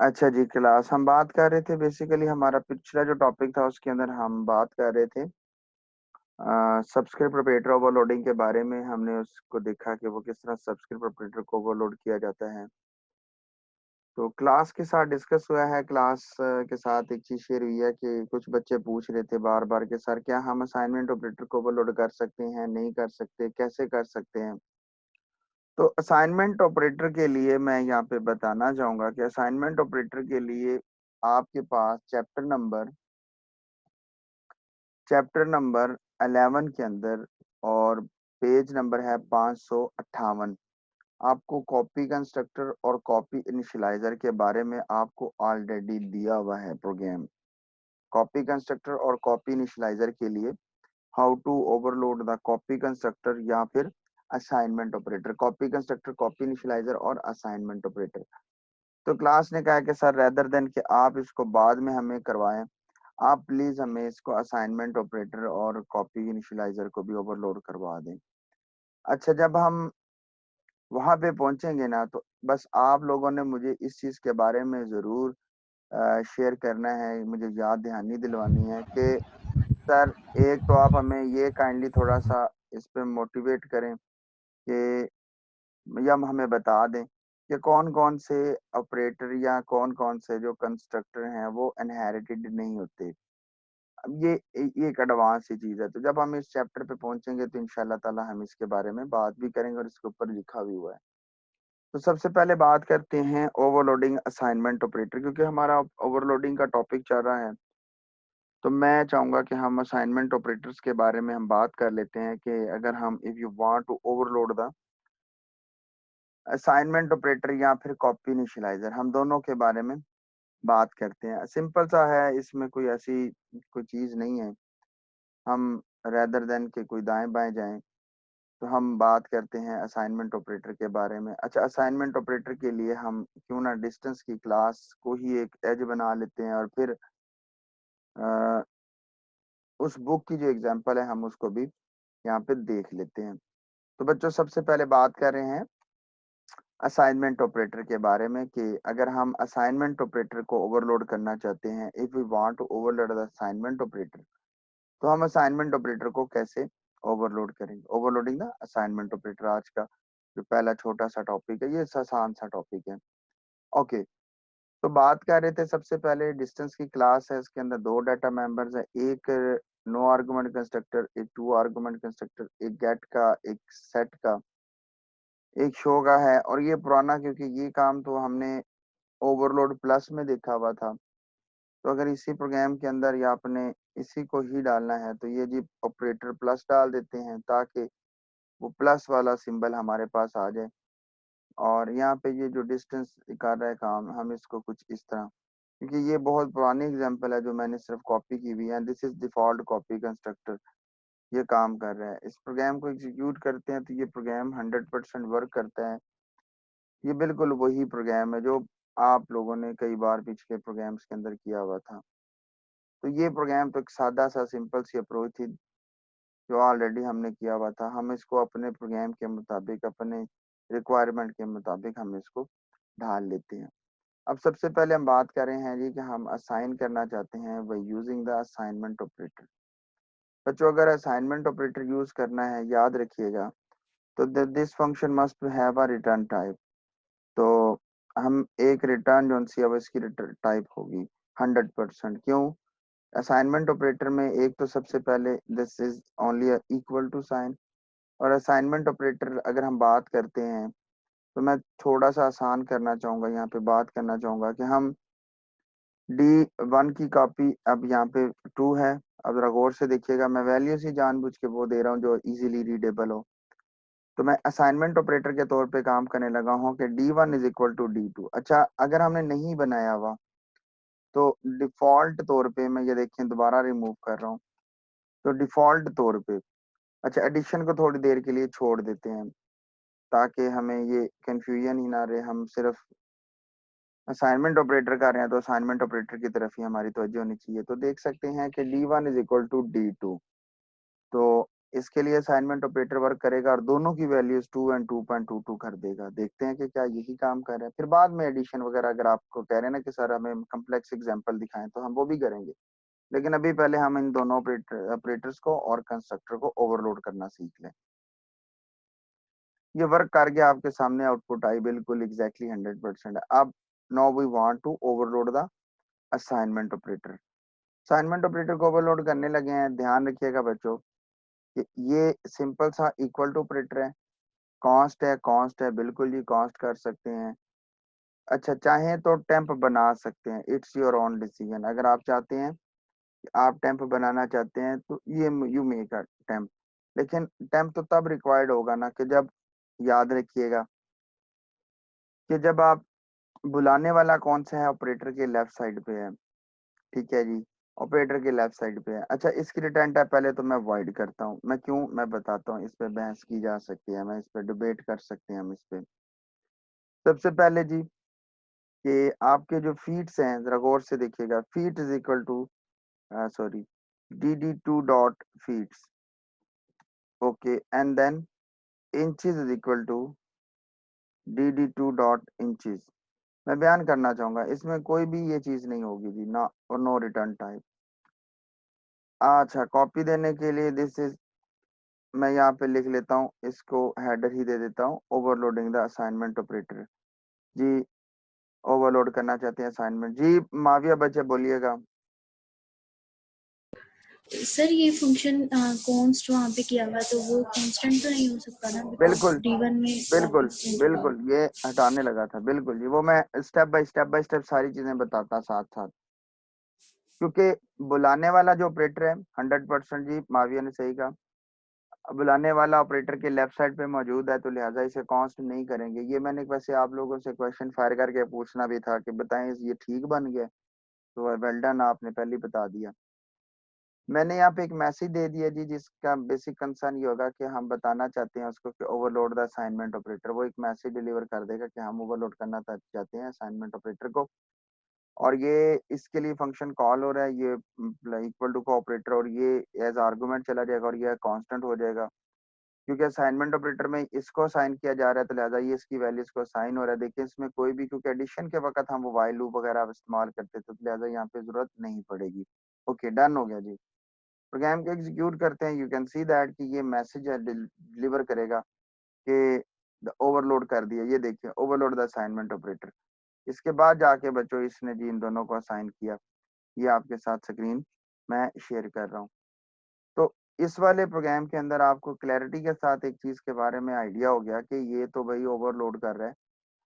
अच्छा जी, क्लास हम बात कर रहे थे बेसिकली हमारा पिछला जो टॉपिक था उसके अंदर हम बात कर रहे थे सब्सक्रिप्ट ऑपरेटर ओवरलोडिंग के बारे में। हमने उसको देखा कि वो किस तरह सब्सक्रिप्ट ऑपरेटर को ओवरलोड किया जाता है। तो क्लास के साथ डिस्कस हुआ है, क्लास के साथ एक चीज शेयर हुई है कि कुछ बच्चे पूछ रहे थे बार बार कि सर क्या हम असाइनमेंट ऑपरेटर को ओवरलोड कर सकते हैं, नहीं कर सकते, कैसे कर सकते हैं। तो असाइनमेंट ऑपरेटर के लिए मैं यहाँ पे बताना चाहूंगा कि असाइनमेंट ऑपरेटर के लिए आपके पास चैप्टर नंबर 11 के अंदर और पेज नंबर है 558। आपको कॉपी कंस्ट्रक्टर और कॉपी इनिशियलाइजर के बारे में आपको ऑलरेडी दिया हुआ है प्रोग्राम। कॉपी कंस्ट्रक्टर और कॉपी इनिशियलाइजर के लिए how to overload the copy constructor या फिर assignment operator, copy constructor, copy initializer और असाइनमेंट ऑपरेटर। तो क्लास ने कहा कि सर रेदर देन कि आप इसको बाद में हमें करवाएं, आप प्लीज हमें इसको असाइनमेंट ऑपरेटर और कॉपी इनिशियलाइजर को भी ओवरलोड करवा दें। अच्छा, जब हम वहां पे पहुंचेंगे ना तो बस आप लोगों ने मुझे इस चीज के बारे में जरूर शेयर करना है, मुझे याद दहानी दिलवानी है कि सर एक तो आप हमें ये काइंडली थोड़ा सा इस पे मोटिवेट करें कि या हमें बता दें कि कौन कौन से ऑपरेटर या कौन कौन से जो कंस्ट्रक्टर हैं वो इनहेरिटेड नहीं होते। अब ये एक एडवांस सी चीज है, तो जब हम इस चैप्टर पे पहुंचेंगे तो इंशाल्लाह ताला हम इसके बारे में बात भी करेंगे और इसके ऊपर लिखा भी हुआ है। तो सबसे पहले बात करते हैं ओवरलोडिंग असाइनमेंट ऑपरेटर, क्योंकि हमारा ओवरलोडिंग का टॉपिक चल रहा है। तो मैं चाहूंगा कि हम असाइनमेंट ऑपरेटर्स के बारे में हम बात कर लेते हैं कि अगर हम if you want to overload the assignment operator या फिर कॉपी इनिशियलाइजर, हम दोनों के बारे में बात करते हैं। सिंपल सा है, इसमें कोई ऐसी कोई चीज नहीं है। हम रेदर देन के कोई दाएं बाएं जाएं तो हम बात करते हैं असाइनमेंट ऑपरेटर के बारे में। अच्छा, असाइनमेंट ऑपरेटर के लिए हम क्यों ना डिस्टेंस की क्लास को ही एक एज बना लेते हैं और फिर अ, उस बुक की जो एग्जांपल है हम उसको भी यहाँ पे देख लेते हैं। तो बच्चों सबसे पहले बात कर रहे हैं असाइनमेंट ऑपरेटर के बारे में कि अगर हम असाइनमेंट ऑपरेटर को ओवरलोड करना चाहते हैं, if we want to overload the assignment operator, तो हम असाइनमेंट ऑपरेटर को कैसे ओवरलोड करेंगे। ओवरलोडिंग द असाइनमेंट ऑपरेटर आज का जो पहला छोटा सा टॉपिक है, ये आसान सा टॉपिक है। ओके, तो बात कर रहे थे सबसे पहले डिस्टेंस की क्लास है, इसके अंदर दो डाटा मेंबर्स है, एक नो आर्गुमेंट कंस्ट्रक्टर, एक टू आर्गुमेंट कंस्ट्रक्टर, एक गेट का, एक सेट का, एक शो का है। और ये पुराना, क्योंकि ये काम तो हमने ओवरलोड प्लस में देखा हुआ था। तो अगर इसी प्रोग्राम के अंदर या आपने इसी को ही डालना है तो ये जी ऑपरेटर प्लस डाल देते हैं ताकि वो प्लस वाला सिंबल हमारे पास आ जाए। और यहाँ पे ये जो डिस्टेंस कर रहा है काम, हम इसको कुछ इस तरह, क्योंकि ये बहुत पुरानी एग्जांपल है जो मैंने सिर्फ कॉपी की हुई है, this is default copy constructor, ये काम कर रहा है। इस प्रोग्राम को एग्जीक्यूट करते हैं तो ये प्रोग्राम 100% वर्क करता है। ये बिल्कुल वही प्रोग्राम है जो आप लोगों ने कई बार पिछले प्रोग्राम्स के अंदर किया हुआ था। तो ये प्रोग्राम तो एक सादा सा सिंपल सी अप्रोच थी जो ऑलरेडी हमने किया हुआ था। हम इसको अपने प्रोग्राम के मुताबिक, अपने रिक्वायरमेंट के मुताबिक हम इसको ढाल लेते हैं। अब सबसे पहले हम बात कर रहे हैं जी कि हम असाइन करना चाहते हैं by using the assignment operator. बच्चों अगर असाइनमेंट ऑपरेटर यूज करना है, याद रखिएगा, तो this function must have a return type. तो हम एक रिटर्न जो सी अब इसकी रिटर्न टाइप होगी 100%। क्यों? असाइनमेंट ऑपरेटर में एक तो सबसे पहले this is only equal to sign. और असाइनमेंट ऑपरेटर अगर हम बात करते हैं तो मैं थोड़ा सा आसान करना चाहूंगा, यहाँ पे बात करना चाहूंगा कि हम D1 की कॉपी अब यहाँ पे 2 है। अब जरा गौर से देखिएगा, मैं वैल्यूज ही जानबूझ के वो दे रहा हूँ जो इजीली रीडेबल हो। तो मैं असाइनमेंट ऑपरेटर के तौर पे काम करने लगा हूँ कि D1 is equal to D2। अच्छा, अगर हमने नहीं बनाया हुआ तो डिफॉल्ट तौर पे मैं ये देखें दोबारा रिमूव कर रहा हूँ, तो डिफॉल्ट तौर पे, अच्छा एडिशन को थोड़ी देर के लिए छोड़ देते हैं ताकि हमें ये कंफ्यूजन ही ना रहे। हम सिर्फ असाइनमेंट ऑपरेटर कर रहे हैं तो असाइनमेंट ऑपरेटर की तरफ ही हमारी तवज्जो होनी चाहिए। तो देख सकते हैं कि D1 is equal to D2। तो इसके लिए असाइनमेंट ऑपरेटर वर्क करेगा और दोनों की वैल्यूज 2 एंड 2.22 कर देगा। देखते हैं कि क्या यही काम कर रहा है। फिर बाद में एडिशन वगैरह अगर आपको कह रहे हैं ना कि सर हमें कम्प्लेक्स एग्जांपल दिखाएं तो हम वो भी करेंगे, लेकिन अभी पहले हम इन दोनों ऑपरेटर्स को और कंस्ट्रक्टर को ओवरलोड करना सीख लें। ये वर्क कर गया, आपके सामने आउटपुट आई, बिल्कुल एग्जैक्टली 100% है। अब now we want to overload the assignment operator. Assignment operator को ओवरलोड करने लगे हैं। ध्यान रखिएगा बच्चों कि ये सिंपल सा इक्वल टू ऑपरेटर है, कांस्ट है, बिल्कुल जी कांस्ट कर सकते हैं। अच्छा, चाहें तो टेम्प बना सकते हैं, इट्स योर ओन डिसीजन। अगर आप चाहते हैं कि आप टेम्प बनाना चाहते हैं तो ये यू मेक अ टेम्प, लेकिन टेम्प तो तब रिक्वायर्ड होगा ना कि जब, याद रखिएगा कि जब आप, बुलाने वाला कौन सा है, ऑपरेटर के लेफ्ट साइड पे है, ठीक है जी, ऑपरेटर के लेफ्ट साइड पे है। अच्छा, इसकी रिटर्न टाइप पहले तो मैं वॉइड करता हूँ, मैं क्यों, मैं बताता हूँ, इस पे बहस की जा सकती है, मैं इस पे डिबेट कर सकते हैं हम इस पे। सबसे पहले जी कि आपके जो फीट्स हैं जरा गौर से देखिएगा, feet is equal to, sorry, dd2 dot feets, okay, and then inches is equal to dd2 dot inches. मैं बयान करना चाहूंगा इसमें कोई भी ये चीज नहीं होगी जी, ना, और नो रिटर्न टाइप। अच्छा, कॉपी देने के लिए दिस इज, मैं यहाँ पे लिख लेता हूँ, इसको हेडर ही दे देता हूँ, ओवरलोडिंग द असाइनमेंट ऑपरेटर। जी, ओवरलोड करना चाहते हैं असाइनमेंट जी। माविया बच्चे बोलिएगा। सर ये फंक्शन कॉन्स्ट वहाँ पे किया हुआ तो वो कांस्टेंट तो नहीं हो सकता ना, बिकॉज बिल्कुल D1 में बिल्कुल कांस्टेंट हुआ। बिल्कुल, ये हटाने लगा था, बिल्कुल जी, वो मैं स्टेप बाय स्टेप सारी चीजें बताता साथ साथ, क्योंकि बुलाने वाला जो ऑपरेटर है 100% जी, माविया ने सही कहा, बुलाने वाला ऑपरेटर के लेफ्ट साइड पे मौजूद है, तो लिहाजा इसे कांस्ट नहीं करेंगे। ये मैंने वैसे आप लोगों से क्वेश्चन फायर करके पूछना भी था कि बताएं ये ठीक बन गया, तो वेल डन, आपने पहले ही बता दिया। मैंने यहाँ पे एक मैसेज दे दिया जी, जिसका बेसिक कंसर्न ये होगा कि हम बताना चाहते हैं उसको कि ओवरलोड द असाइनमेंट ऑपरेटर। वो एक मैसेज डिलीवर कर देगा कि हम ओवरलोड करना चाहते हैं असाइनमेंट ऑपरेटर को, और ये इसके लिए फंक्शन कॉल हो रहा है, ये इक्वल टू का ऑपरेटर, और ये एज आर्गुमेंट चला जाएगा और ये कांस्टेंट हो जाएगा, क्योंकि असाइनमेंट ऑपरेटर में इसको असाइन किया जा रहा है, तो लिहाजा ये इसकी वैल्यू इसको असाइन हो रहा है। देखिए इसमें कोई भी, क्योंकि एडिशन के वक्त हम वो व्हाइल लूप वगैरह इस्तेमाल करते थे, तो लिहाजा यहाँ पे जरूरत नहीं पड़ेगी। ओके, डन हो गया जी। प्रोग्राम को एग्जीक्यूट करते हैं, यू कैन सी दैट कि ये मैसेज डिलीवर करेगा कि ओवरलोड कर दिया। ये देखिए, ओवरलोड द असाइनमेंट ऑपरेटर। इसके बाद जाके बच्चों इसने जी इन दोनों को असाइन किया। ये आपके साथ स्क्रीन मैं शेयर कर रहा हूँ। तो इस वाले प्रोग्राम के अंदर आपको क्लैरिटी के साथ एक चीज के बारे में आइडिया हो गया कि ये तो भाई ओवरलोड कर रहा है।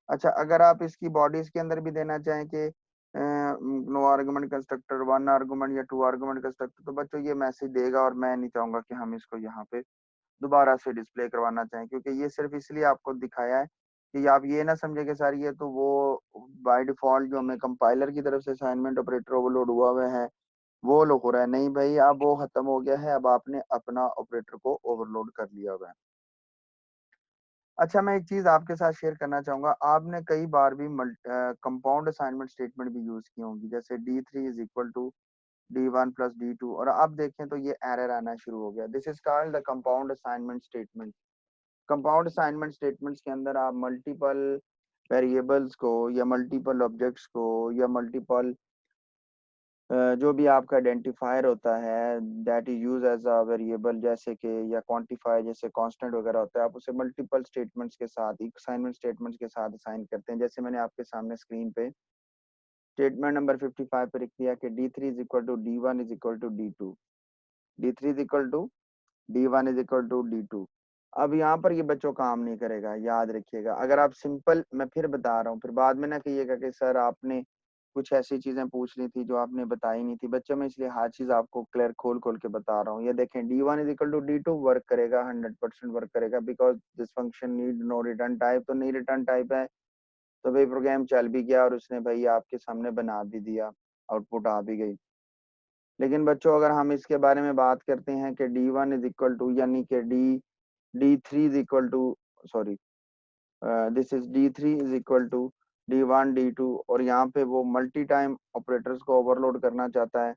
अच्छा, अगर आप इसकी बॉडीज के अंदर भी देना चाहें कि no argument constructor, one argument या टू आर्गुमेंट कंस्ट्रक्टर, तो बच्चों ये मैसेज देगा, और मैं नहीं चाहूंगा कि हम इसको यहाँ पे दोबारा से डिस्प्ले करवाना चाहें, क्योंकि ये सिर्फ इसलिए आपको दिखाया है कि आप ये ना समझे कि सर ये तो वो बाय डिफॉल्ट जो हमें कंपाइलर की तरफ से असाइनमेंट ऑपरेटर ओवरलोड हुआ हुआ है वो लो हो रहा है। नहीं भाई, अब वो खत्म हो गया है, अब आपने अपना ऑपरेटर को ओवरलोड कर लिया हुआ है। अच्छा, मैं एक चीज आपके साथ शेयर करना चाहूंगा, आपने कई बार भी कंपाउंड असाइनमेंट स्टेटमेंट भी यूज की होंगी, जैसे D3 is equal to D1 plus D2, और आप देखें तो ये एरर आना शुरू हो गया। This is called the compound assignment statement. Compound assignment statements के अंदर आप मल्टीपल वेरिएबल्स को या मल्टीपल ऑब्जेक्ट्स को या मल्टीपल जो भी आपका आइडेंटिफायर होता है that is use as a variable, जैसे कि या क्वांटिफायर जैसे कांस्टेंट वगैरह होता है, आप उसे मल्टीपल स्टेटमेंट्स के साथ, असाइनमेंट स्टेटमेंट्स के साथ असाइन करते हैं। जैसे मैंने आपके सामने स्क्रीन पे स्टेटमेंट नंबर 55 पे लिख दिया कि D3 is equal to D1 is equal to D2, D3 is equal to D1 is equal to D2। अब यहाँ पर ये बच्चों काम नहीं करेगा, याद रखिएगा। अगर आप सिंपल, मैं फिर बता रहा हूँ, फिर बाद में ना कहिएगा कि सर आपने कुछ ऐसी चीजें पूछ ली थी जो आपने बताई नहीं थी। बच्चों में इसलिए हर चीज आपको क्लियर खोल खोल के बता रहा हूँ। ये देखें, D1 is equal to D2 work करेगा, 100% वर्क करेगा, because this function need no return type. तो नहीं रिटर्न टाइप है तो भाई प्रोग्राम चल भी गया और उसने भाई आपके सामने बना भी दिया, आउटपुट आ भी गई। लेकिन बच्चों अगर हम इसके बारे में बात करते हैं कि D1 इज इक्वल टू, यानी कि D3 is equal to, sorry, this is D3 is equal to D1 D2, और यहाँ पे वो मल्टी टाइम ऑपरेटर्स को ओवरलोड करना चाहता है,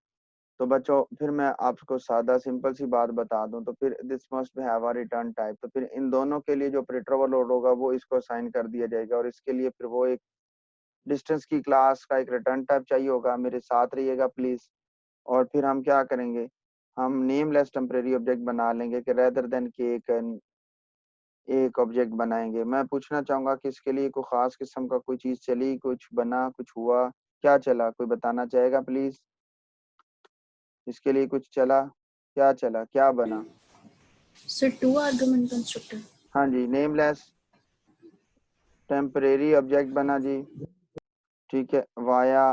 तो बच्चों फिर मैं आपको सादा सिंपल सी बात बता दूं, तो फिर this must have a return type, तो फिर इन दोनों के लिए जो ऑपरेटर ओवरलोड होगा वो इसको असाइन कर दिया जाएगा, और इसके लिए फिर वो एक डिस्टेंस की क्लास का एक रिटर्न टाइप चाहिए होगा। मेरे साथ रहिएगा प्लीज। और फिर हम क्या करेंगे, हम नेमलेस टेम्परेरी ऑब्जेक्ट बना लेंगे कि रेदर देन के एक ऑब्जेक्ट बनाएंगे। मैं पूछना चाहूंगा कि इसके लिए कोई खास किस्म का कोई चीज चली, कुछ बना, कुछ हुआ, क्या चला, कोई बताना चाहेगा प्लीज। इसके लिए कुछ चला, क्या चला, क्या बना? Sir 2 argument constructor. हाँ जी, नेमलेस टेम्परेरी ऑब्जेक्ट बना जी। ठीक है, वाया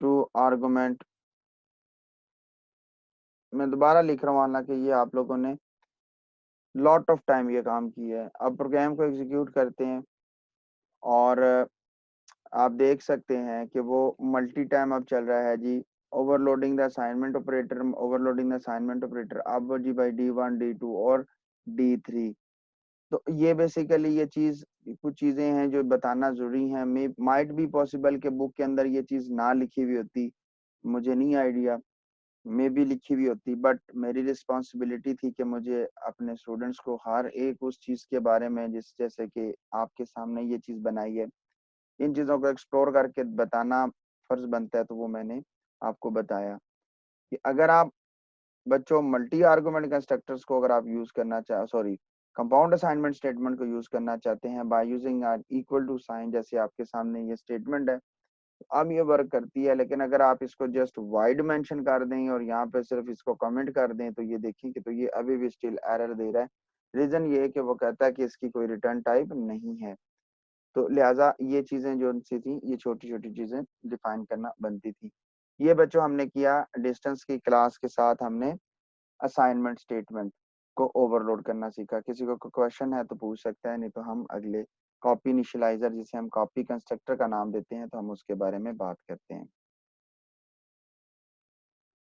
टू आर्गुमेंट। मैं दोबारा लिख रहा हूँ, हालांकि ये आप लोगों ने लॉट ऑफ टाइम ये काम किया है। अब प्रोग्राम को एग्जीक्यूट करते हैं, और आप देख सकते हैं कि वो मल्टी टाइम अब चल रहा है जी। Overloading the assignment operator, overloading the assignment operator अब जी बाई D1 D2 और D3। तो ये बेसिकली ये चीज, कुछ चीजें हैं जो बताना जरूरी है। मे माइट बी पॉसिबल कि बुक के अंदर ये चीज ना लिखी हुई होती, मुझे नहीं आइडिया, मे भी लिखी हुई होती, बट मेरी रिस्पॉन्सिबिलिटी थी कि मुझे अपने स्टूडेंट्स को हर एक उस चीज के बारे में, जिस जैसे कि आपके सामने ये चीज बनाई है, इन चीजों को एक्सप्लोर करके बताना फर्ज बनता है। तो वो मैंने आपको बताया कि अगर आप बच्चों मल्टी आर्गुमेंट कंस्ट्रक्टर्स को अगर आप यूज करना चाह सॉरी कंपाउंड असाइनमेंट स्टेटमेंट को यूज करना चाहते हैं by using are equal to sign, जैसे आपके सामने ये स्टेटमेंट है, अब ये वर्क करती है। लेकिन अगर आप इसको जस्ट वाइड मेंशन कर दें और यहाँ पे सिर्फ इसको कमेंट कर दें, तो ये देखिए कि तो ये अभी भी स्टिल एरर दे रहा है। रीजन ये है कि वो कहता है कि इसकी कोई रिटर्न टाइप नहीं है। तो लिहाजा ये चीजें जो सी थी, ये छोटी छोटी चीजें डिफाइन करना बनती थी। ये बच्चों हमने किया डिस्टेंस की क्लास के साथ, हमने असाइनमेंट स्टेटमेंट को ओवरलोड करना सीखा। किसी को क्वेश्चन है तो पूछ सकता है, नहीं तो हम अगले कॉपी इनिशियलाइजर, जिसे हम कॉपी कंस्ट्रक्टर का नाम देते हैं, तो हम उसके बारे में बात करते हैं।